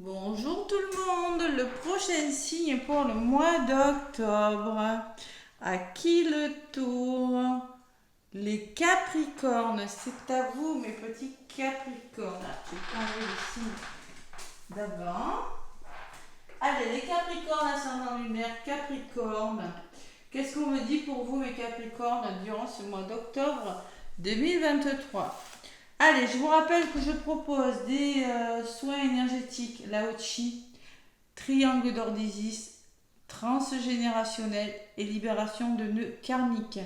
Bonjour tout le monde, le prochain signe pour le mois d'octobre. À qui le tour? Les Capricornes, c'est à vous mes petits Capricornes. Je vais prendre le signe d'avant. Allez, les Capricornes, ascendant lunaire, Capricorne. Qu'est-ce qu'on me dit pour vous mes Capricornes durant ce mois d'octobre 2023? Allez, je vous rappelle que je propose des soins énergétiques, Lao Chi, triangle d'or d'Isis, transgénérationnel et libération de nœuds karmiques.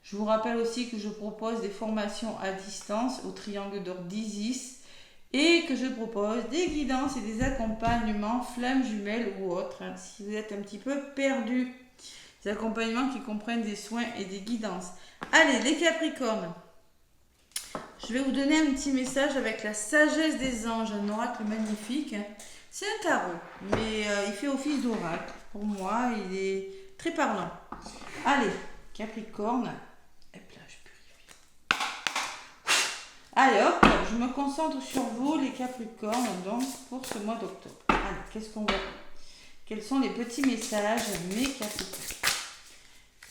Je vous rappelle aussi que je propose des formations à distance au triangle d'or d'Isis et que je propose des guidances et des accompagnements flammes jumelles ou autres, hein, si vous êtes un petit peu perdu. Des accompagnements qui comprennent des soins et des guidances. Allez, les Capricornes. Je vais vous donner un petit message avec la sagesse des anges, un oracle magnifique. C'est un tarot, mais il fait office d'oracle. Pour moi, il est très parlant. Allez, Capricorne. Hop là, je purifie. Allez, hop, je me concentre sur vous, les Capricornes, donc pour ce mois d'octobre. Allez, qu'est-ce qu'on voit? Quels sont les petits messages, mes Capricornes?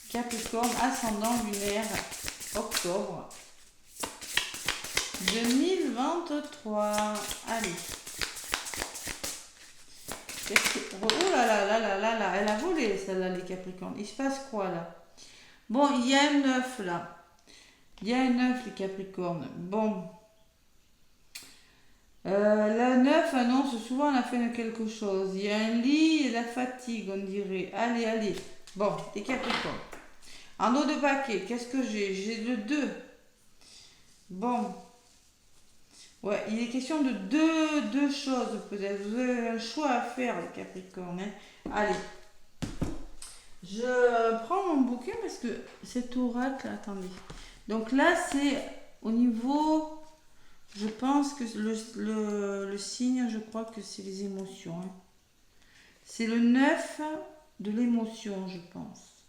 Capricorne, ascendant lunaire, octobre 2023. Allez. Oh là là là là là là, elle a volé celle-là, les Capricornes. Il se passe quoi là? Bon, il y a un 9 là. Il y a un 9, les Capricornes. Bon. La 9 annonce souvent la fin de quelque chose. Il y a un lit et la fatigue, on dirait. Allez, allez. Bon, les Capricornes. En eau de paquet, qu'est-ce que j'ai? J'ai le 2. Bon. Ouais, il est question de deux choses peut-être. Vous avez un choix à faire, les Capricornes, hein. Allez. Je prends mon bouquin parce que cet oracle, attendez. Donc là, c'est au niveau, je pense que le signe, je crois que c'est les émotions, hein. C'est le 9 de l'émotion, je pense.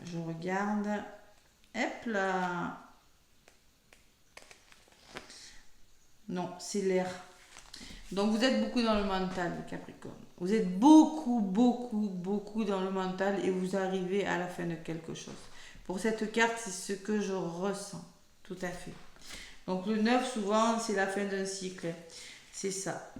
Je regarde. Hop là. Non, c'est l'air. Donc vous êtes beaucoup dans le mental, les Capricornes. Vous êtes beaucoup, beaucoup, beaucoup dans le mental et vous arrivez à la fin de quelque chose. Pour cette carte, c'est ce que je ressens. Tout à fait. Donc le 9, souvent, c'est la fin d'un cycle. C'est ça.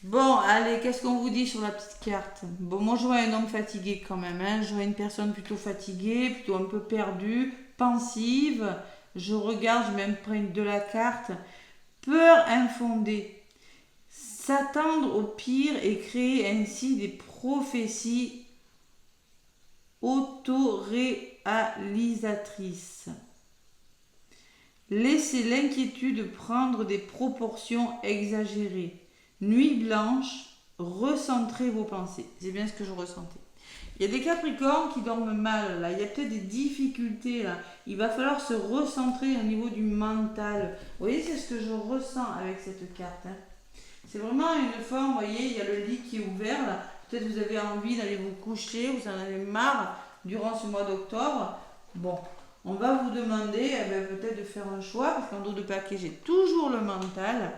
Bon, allez, qu'est-ce qu'on vous dit sur la petite carte? Bon, moi je vois un homme fatigué quand même, hein. Je vois une personne plutôt fatiguée, plutôt un peu perdue, pensive. Je regarde, je m'imprègne de la carte. Peur infondée. S'attendre au pire et créer ainsi des prophéties autoréalisatrices. Laissez l'inquiétude prendre des proportions exagérées. Nuit blanche, recentrez vos pensées. C'est bien ce que je ressentais. Il y a des Capricornes qui dorment mal, là. Il y a peut-être des difficultés, là. Il va falloir se recentrer au niveau du mental. Vous voyez, c'est ce que je ressens avec cette carte, hein. C'est vraiment une forme, vous voyez, il y a le lit qui est ouvert, là. Peut-être vous avez envie d'aller vous coucher, vous en avez marre durant ce mois d'octobre. Bon, on va vous demander peut-être de faire un choix, parce qu'en dos de paquet, j'ai toujours le mental.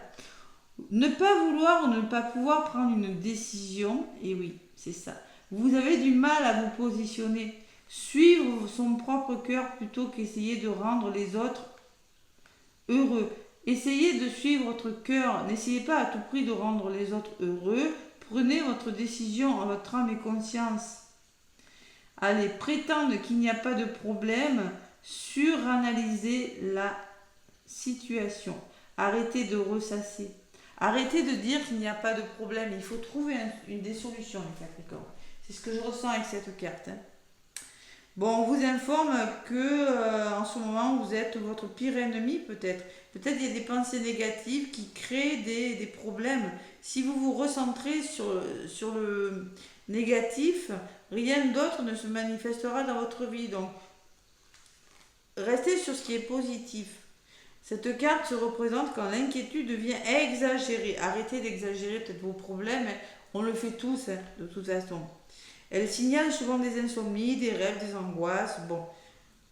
Ne pas vouloir ou ne pas pouvoir prendre une décision, et oui, c'est ça. Vous avez du mal à vous positionner. Suivre son propre cœur plutôt qu'essayer de rendre les autres heureux. Essayez de suivre votre cœur. N'essayez pas à tout prix de rendre les autres heureux. Prenez votre décision en votre âme et conscience. Allez, prétendre qu'il n'y a pas de problème. Suranalyser la situation. Arrêtez de ressasser. Arrêtez de dire qu'il n'y a pas de problème. Il faut trouver des solutions, les Capricornes. C'est ce que je ressens avec cette carte, hein. Bon, on vous informe que en ce moment, vous êtes votre pire ennemi, peut-être. Peut-être il y a des pensées négatives qui créent des problèmes. Si vous vous recentrez sur le négatif, rien d'autre ne se manifestera dans votre vie. Donc, restez sur ce qui est positif. Cette carte se représente quand l'inquiétude devient exagérée. Arrêtez d'exagérer peut-être vos problèmes, hein. On le fait tous, hein, de toute façon. Elle signale souvent des insomnies, des rêves, des angoisses. Bon,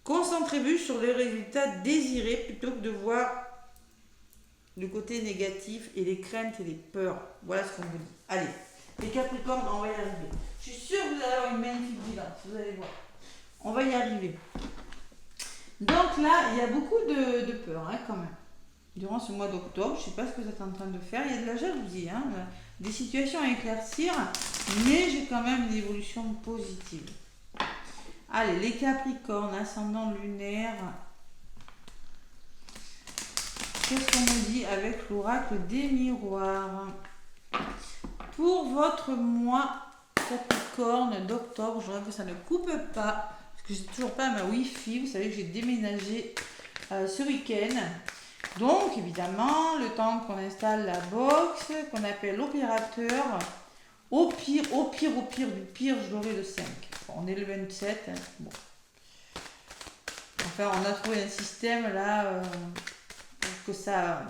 concentrez-vous sur les résultats désirés plutôt que de voir le côté négatif et les craintes et les peurs. Voilà ce qu'on vous dit. Allez, les Capricornes, on va y arriver. Je suis sûre que vous allez avoir une magnifique bilan, vous allez voir. On va y arriver. Donc là, il y a beaucoup de peur hein, quand même. Durant ce mois d'octobre, je ne sais pas ce que vous êtes en train de faire. Il y a de la jalousie, hein, des situations à éclaircir, mais j'ai quand même une évolution positive. Allez, les Capricornes, ascendant lunaire. Qu'est-ce qu'on nous dit avec l'oracle des miroirs? Pour votre mois Capricorne d'octobre, je voudrais que ça ne coupe pas, parce que j'ai toujours pas ma Wi-Fi. Vous savez que j'ai déménagé ce week-end. Donc, évidemment, le temps qu'on installe la box, qu'on appelle l'opérateur, au pire du pire, je l'aurai le 5. Bon, on est le 27. Hein. Bon. Enfin, on a trouvé un système là pour que ça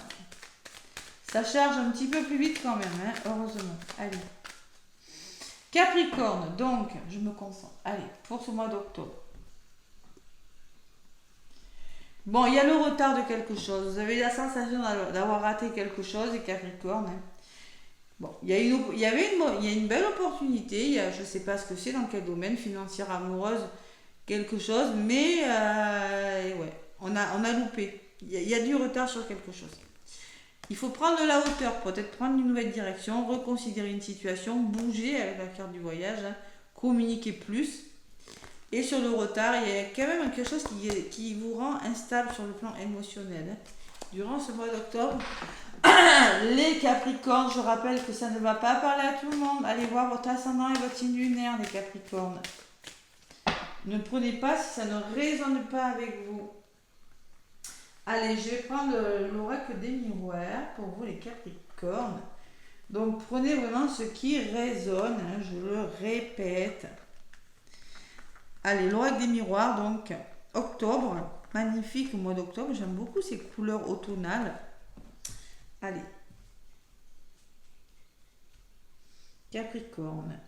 charge un petit peu plus vite quand même, hein, heureusement. Allez. Capricorne, donc, je me concentre. Allez, pour ce mois d'octobre. Bon, il y a le retard de quelque chose. Vous avez la sensation d'avoir raté quelque chose, les Capricornes. Hein. Bon, il y a une belle opportunité. Je ne sais pas ce que c'est, dans quel domaine, financière, amoureuse, quelque chose. Mais, ouais, on a loupé. Il y a du retard sur quelque chose. Il faut prendre de la hauteur, peut-être prendre une nouvelle direction, reconsidérer une situation, bouger avec la carte du voyage, hein, communiquer plus. Et sur le retard, il y a quand même quelque chose qui vous rend instable sur le plan émotionnel. Hein. Durant ce mois d'octobre, les Capricornes, je rappelle que ça ne va pas parler à tout le monde. Allez voir votre ascendant et votre signe lunaire, les Capricornes. Ne prenez pas si ça ne résonne pas avec vous. Allez, je vais prendre l'oracle des miroirs pour vous, les Capricornes. Donc, prenez vraiment ce qui résonne, hein, je le répète. Allez, l'oracle des miroirs, donc, octobre, magnifique mois d'octobre, j'aime beaucoup ces couleurs automnales. Allez. Capricorne.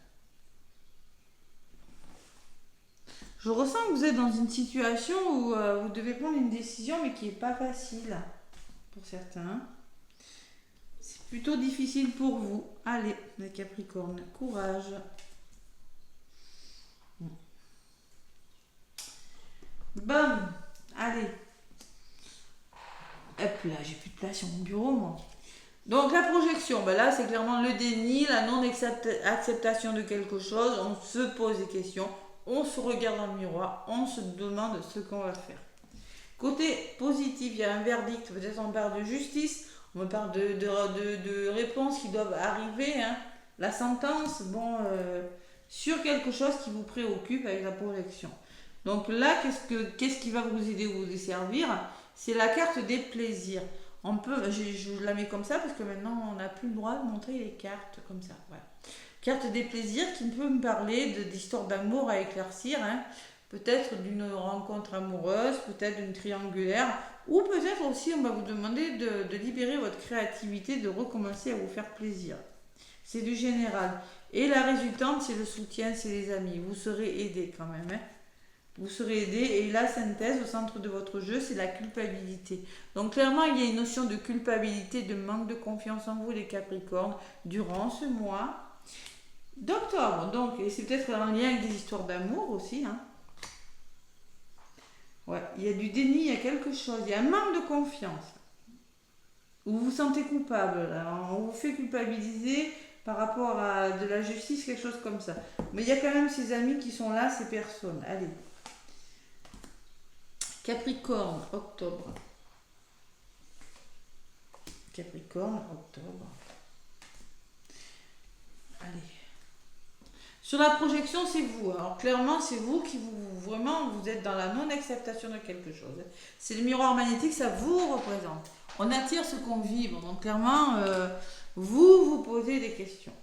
Je ressens que vous êtes dans une situation où vous devez prendre une décision, mais qui n'est pas facile pour certains. C'est plutôt difficile pour vous. Allez, les Capricornes, courage. Bon, allez. Hop là, j'ai plus de place sur mon bureau, moi. Donc la projection, ben là c'est clairement le déni, la non-acceptation de quelque chose. On se pose des questions, on se regarde dans le miroir, on se demande ce qu'on va faire. Côté positif, il y a un verdict, peut-être on parle de justice, on parle de réponses qui doivent arriver, hein. La sentence, bon, sur quelque chose qui vous préoccupe avec la projection. Donc là, qu'est-ce qui va vous aider, vous desservir? C'est la carte des plaisirs. On peut, je la mets comme ça parce que maintenant on n'a plus le droit de montrer les cartes comme ça. Voilà. Carte des plaisirs qui peut me parler d'histoires d'amour à éclaircir, hein. Peut-être d'une rencontre amoureuse, peut-être d'une triangulaire, ou peut-être aussi on va vous demander de libérer votre créativité, de recommencer à vous faire plaisir. C'est du général. Et la résultante, c'est le soutien, c'est les amis. Vous serez aidé quand même, hein. Vous serez aidé, et la synthèse au centre de votre jeu, c'est la culpabilité. Donc clairement, il y a une notion de culpabilité, de manque de confiance en vous, les Capricornes, durant ce mois d'octobre. Donc, et c'est peut-être en lien avec des histoires d'amour aussi, hein. Ouais, il y a du déni, il y a quelque chose, il y a un manque de confiance. Vous vous sentez coupable, là. On vous fait culpabiliser par rapport à de la justice, quelque chose comme ça. Mais il y a quand même ces amis qui sont là, ces personnes. Allez. Capricorne, octobre. Capricorne, octobre. Allez. Sur la projection, c'est vous. Alors clairement, c'est vous qui vous êtes dans la non-acceptation de quelque chose. C'est le miroir magnétique, ça vous représente. On attire ce qu'on vibre. Donc clairement, vous posez des questions.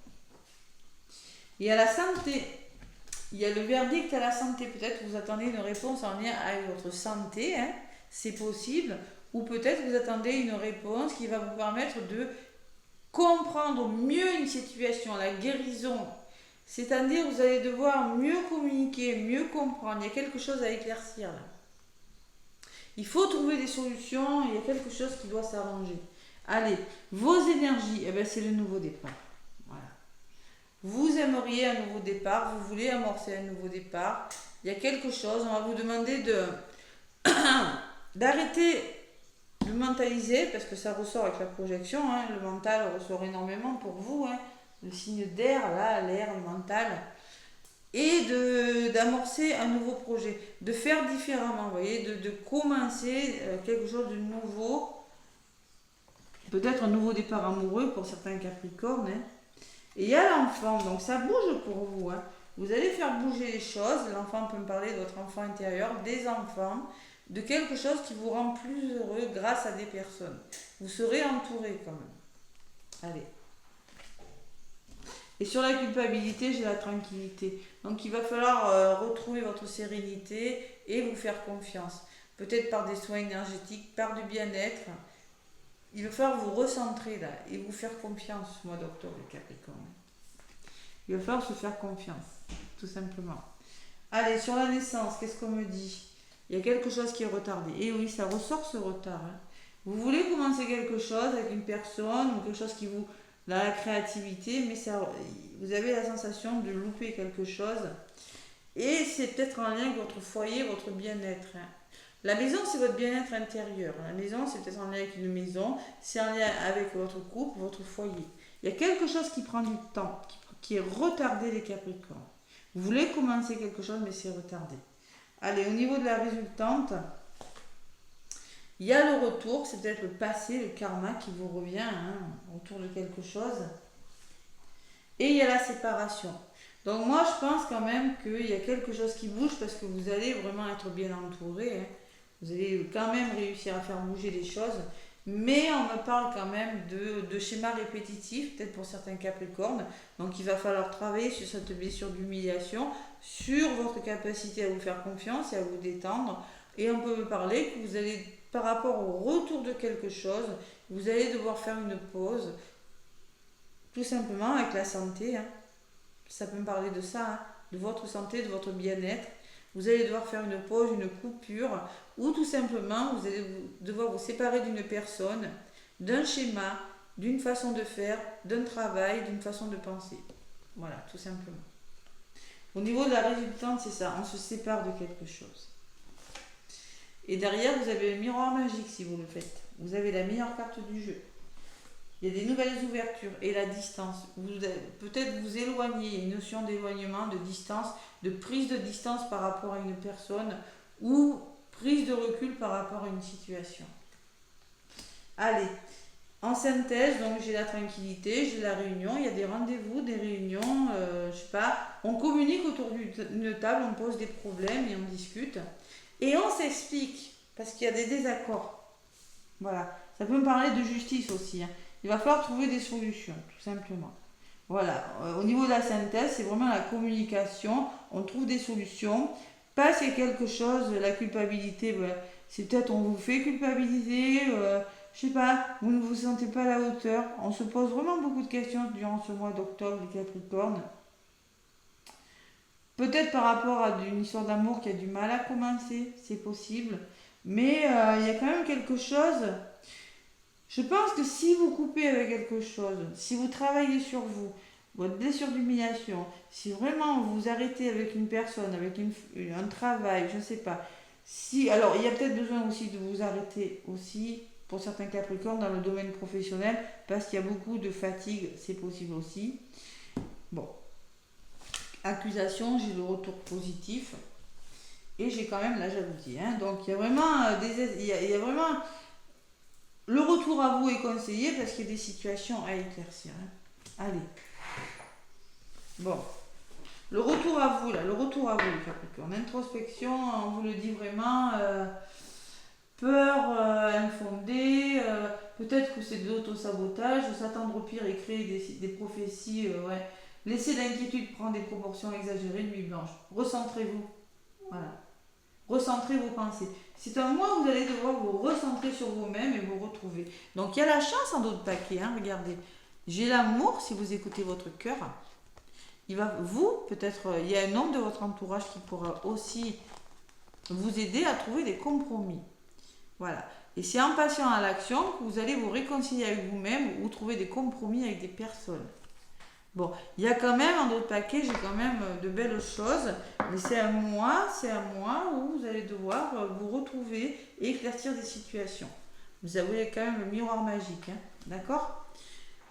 Et à la santé, il y a le verdict à la santé. Peut-être que vous attendez une réponse en lien avec votre santé, hein, c'est possible. Ou peut-être que vous attendez une réponse qui va vous permettre de comprendre mieux une situation, la guérison. C'est-à-dire que vous allez devoir mieux communiquer, mieux comprendre. Il y a quelque chose à éclaircir là. Il faut trouver des solutions, il y a quelque chose qui doit s'arranger. Allez, vos énergies, eh ben, c'est le nouveau départ. Voilà. Vous aimeriez un nouveau départ, vous voulez amorcer un nouveau départ. Il y a quelque chose, on va vous demander d'arrêter de mentaliser, parce que ça ressort avec la projection, hein, le mental ressort énormément pour vous, hein, le signe d'air, là, l'air, le mental, et d'amorcer un nouveau projet, de faire différemment, vous voyez, de commencer quelque chose de nouveau, peut-être un nouveau départ amoureux pour certains Capricornes, hein. Et il y a l'enfant, donc ça bouge pour vous, hein. Vous allez faire bouger les choses, l'enfant peut me parler de votre enfant intérieur, des enfants, de quelque chose qui vous rend plus heureux grâce à des personnes. Vous serez entouré quand même. Allez. Et sur la culpabilité, j'ai la tranquillité. Donc il va falloir retrouver votre sérénité et vous faire confiance. Peut-être par des soins énergétiques, par du bien-être. Il va falloir vous recentrer là et vous faire confiance ce mois d'octobre, les Capricornes. Il va falloir se faire confiance, tout simplement. Allez, sur la naissance, qu'est-ce qu'on me dit? Il y a quelque chose qui est retardé. Et oui, ça ressort ce retard, hein. Vous voulez commencer quelque chose avec une personne ou quelque chose qui vous... dans la créativité, mais ça, vous avez la sensation de louper quelque chose. Et c'est peut-être en lien avec votre foyer, votre bien-être, hein. La maison, c'est votre bien-être intérieur. La maison, c'est peut-être en lien avec une maison, c'est en lien avec votre couple, votre foyer. Il y a quelque chose qui prend du temps, qui est retardé, les Capricornes. Vous voulez commencer quelque chose, mais c'est retardé. Allez, au niveau de la résultante, il y a le retour, c'est peut-être le passé, le karma qui vous revient, hein, autour de quelque chose. Et il y a la séparation. Donc moi, je pense quand même qu'il y a quelque chose qui bouge parce que vous allez vraiment être bien entouré, hein. Vous allez quand même réussir à faire bouger les choses. Mais on me parle quand même de schémas répétitifs, peut-être pour certains Capricornes. Donc il va falloir travailler sur cette blessure d'humiliation, sur votre capacité à vous faire confiance et à vous détendre. Et on peut me parler que vous allez, par rapport au retour de quelque chose, vous allez devoir faire une pause, tout simplement avec la santé, hein. Ça peut me parler de ça, hein, de votre santé, de votre bien-être. Vous allez devoir faire une pause, une coupure, ou tout simplement, vous allez devoir vous séparer d'une personne, d'un schéma, d'une façon de faire, d'un travail, d'une façon de penser. Voilà, tout simplement. Au niveau de la résultante, c'est ça, on se sépare de quelque chose. Et derrière, vous avez le miroir magique si vous le faites. Vous avez la meilleure carte du jeu. Il y a des nouvelles ouvertures et la distance. Peut-être vous éloigner, il y a une notion d'éloignement, de distance, de prise de distance par rapport à une personne ou prise de recul par rapport à une situation. Allez, en synthèse, donc j'ai la tranquillité, j'ai la réunion, il y a des rendez-vous, des réunions, je sais pas, on communique autour d'une table, on pose des problèmes et on discute. Et on s'explique, parce qu'il y a des désaccords. Voilà, ça peut me parler de justice aussi, hein. Il va falloir trouver des solutions, tout simplement. Voilà, au niveau de la synthèse, c'est vraiment la communication, on trouve des solutions. Parce qu'il y a quelque chose, la culpabilité, ben, c'est peut-être on vous fait culpabiliser, je sais pas, vous ne vous sentez pas à la hauteur. On se pose vraiment beaucoup de questions durant ce mois d'octobre, les Capricornes. Peut-être par rapport à une histoire d'amour qui a du mal à commencer, c'est possible. Mais il y a quand même quelque chose... Je pense que si vous coupez avec quelque chose, si vous travaillez sur vous, votre blessure d'humiliation, si vraiment vous arrêtez avec une personne, avec un travail, je ne sais pas. Alors, il y a peut-être besoin aussi de vous arrêter aussi, pour certains Capricornes, dans le domaine professionnel, parce qu'il y a beaucoup de fatigue, c'est possible aussi. Bon. Accusation, j'ai le retour positif. Et j'ai quand même la jalousie, hein. Donc, il y a vraiment il y a vraiment... Le retour à vous est conseillé parce qu'il y a des situations à éclaircir, hein. Allez. Bon. Le retour à vous, là. Le retour à vous, les Capricornes. Introspection, on vous le dit vraiment. Peur infondée. Peut-être que c'est de l'auto-sabotage. S'attendre au pire et créer des prophéties. Ouais. Laissez l'inquiétude prendre des proportions exagérées. Nuit blanche. Recentrez-vous. Voilà. Recentrez vos pensées. C'est un mois où vous allez devoir vous recentrer sur vous-même et vous retrouver. Donc il y a la chance en d'autres paquets, hein, regardez. J'ai l'amour, si vous écoutez votre cœur. Il y a un homme de votre entourage qui pourra aussi vous aider à trouver des compromis. Voilà. Et c'est en passant à l'action que vous allez vous réconcilier avec vous-même ou trouver des compromis avec des personnes. Bon, il y a quand même, en d'autres paquets, j'ai quand même de belles choses, mais c'est à moi où vous allez devoir vous retrouver et éclaircir des situations. Vous avez quand même le miroir magique, hein, d'accord?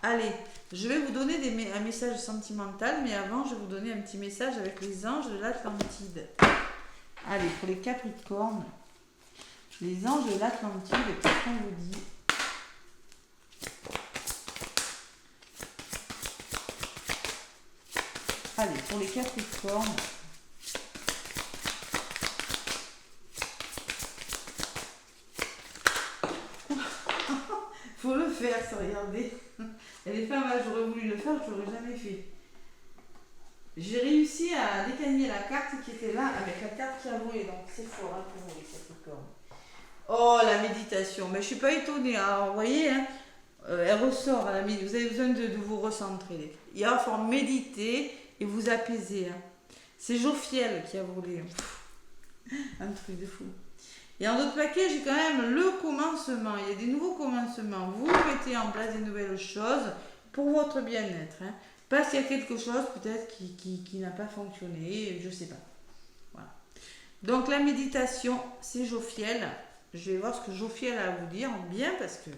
Allez, je vais vous donner un message sentimental, mais avant, je vais vous donner un petit message avec les anges de l'Atlantide. Allez, pour les Capricornes, les anges de l'Atlantide, qu'est-ce qu'on vous dit? Allez, pour les Capricornes, faut le faire, ça, regardez. Et les femmes, j'aurais voulu le faire, je l'aurais jamais fait. J'ai réussi à décaler la carte qui était là avec la carte qui a volé, donc c'est fort hein, pour vous les Capricornes. Oh, la méditation, mais je suis pas étonnée, alors, vous voyez, hein, elle ressort à la méditation, vous avez besoin de vous recentrer. Il va falloir méditer et vous apaiser. Hein. C'est Jophiel qui a volé. Un truc de fou. Et en d'autres paquets, j'ai quand même le commencement. Il y a des nouveaux commencements. Vous mettez en place des nouvelles choses pour votre bien-être. Hein. Parce qu'il y a quelque chose peut-être qui n'a pas fonctionné, je ne sais pas. Voilà. Donc la méditation, c'est Jophiel. Je vais voir ce que Jophiel a à vous dire. Bien parce que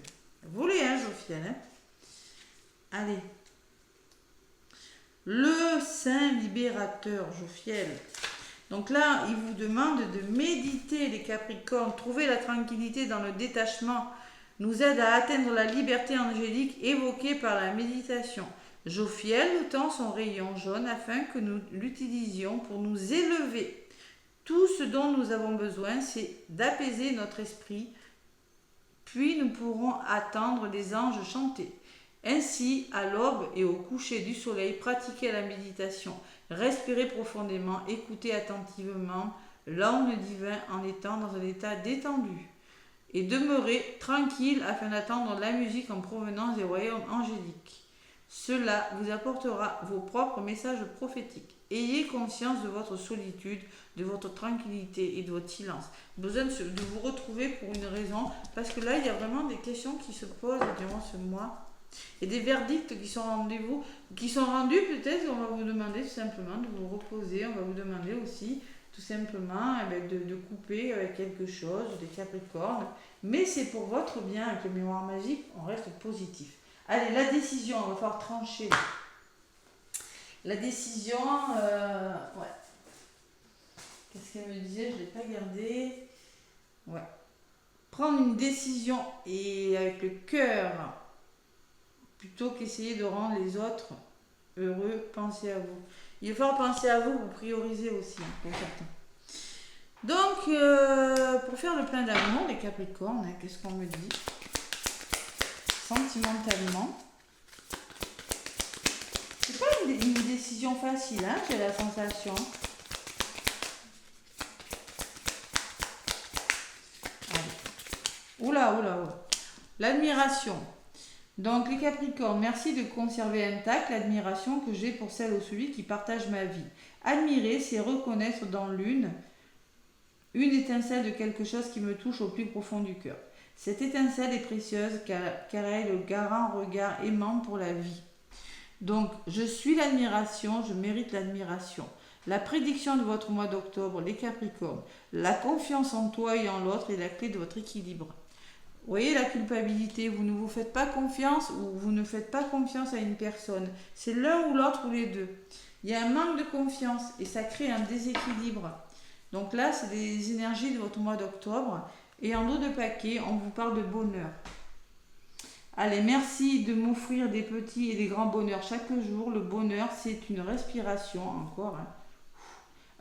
vous voulez, hein, Jophiel. Hein. Allez. Le Saint Libérateur, Jophiel. Donc là, il vous demande de méditer, les Capricornes. Trouver la tranquillité dans le détachement nous aide à atteindre la liberté angélique évoquée par la méditation. Jophiel nous tend son rayon jaune afin que nous l'utilisions pour nous élever. Tout ce dont nous avons besoin, c'est d'apaiser notre esprit, puis nous pourrons attendre les anges chanter. Ainsi, à l'aube et au coucher du soleil, pratiquez la méditation. Respirez profondément, écoutez attentivement l'ange divin en étant dans un état détendu. Et demeurez tranquille afin d'attendre la musique en provenance des royaumes angéliques. Cela vous apportera vos propres messages prophétiques. Ayez conscience de votre solitude, de votre tranquillité et de votre silence. Besoin de vous retrouver pour une raison, parce que là, il y a vraiment des questions qui se posent durant ce mois. Et des verdicts qui sont rendus peut-être, on va vous demander tout simplement de vous reposer, on va vous demander aussi tout simplement de couper avec quelque chose, des Capricornes, mais c'est pour votre bien, avec le mémoire magique, on reste positif. Allez, la décision, on va falloir trancher. La décision, ouais. Qu'est-ce qu'elle me disait? Je ne l'ai pas gardé. Ouais. Prendre une décision et avec le cœur, plutôt qu'essayer de rendre les autres heureux, pensez à vous. Il va falloir penser à vous, vous priorisez aussi, hein, pour certains. Donc, pour faire le plein d'amour, les Capricornes, hein, qu'est-ce qu'on me dit? Sentimentalement. C'est pas une décision facile, hein, j'ai la sensation. Allez. Oula. L'admiration. Donc les Capricornes, merci de conserver intacte l'admiration que j'ai pour celle ou celui qui partage ma vie. Admirer, c'est reconnaître dans l'une une étincelle de quelque chose qui me touche au plus profond du cœur. Cette étincelle est précieuse car elle est le grand regard aimant pour la vie. Donc, je suis l'admiration, je mérite l'admiration. La prédiction de votre mois d'octobre, les Capricornes, la confiance en toi et en l'autre est la clé de votre équilibre. Vous voyez la culpabilité, vous ne vous faites pas confiance ou vous ne faites pas confiance à une personne. C'est l'un ou l'autre ou les deux. Il y a un manque de confiance et ça crée un déséquilibre. Donc là, c'est des énergies de votre mois d'octobre. Et en dos de paquet, on vous parle de bonheur. Allez, merci de m'offrir des petits et des grands bonheurs chaque jour. Le bonheur, c'est une respiration, encore. Hein.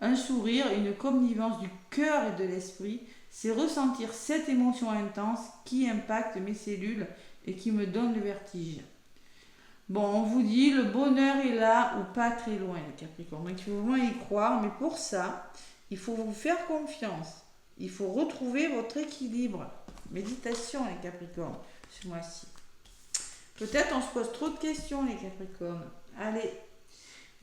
Un sourire, une connivence du cœur et de l'esprit. C'est ressentir cette émotion intense qui impacte mes cellules et qui me donne le vertige. Bon, on vous dit, le bonheur est là ou pas très loin, les Capricornes. Donc, il faut vraiment y croire. Mais pour ça, il faut vous faire confiance. Il faut retrouver votre équilibre. Méditation, les Capricornes, ce mois-ci. Peut-être on se pose trop de questions, les Capricornes. Allez.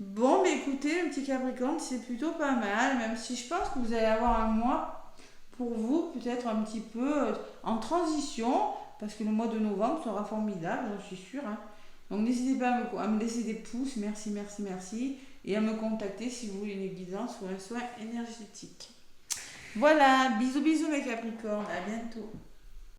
Bon, mais écoutez, un petit Capricorne, c'est plutôt pas mal. Même si je pense que vous allez avoir un mois pour vous, peut-être un petit peu en transition, parce que le mois de novembre sera formidable, je suis sûre. Hein. Donc n'hésitez pas à me laisser des pouces, merci, merci, merci, et à me contacter si vous voulez une guidance ou un soin énergétique. Voilà, bisous, bisous mes Capricornes, à bientôt.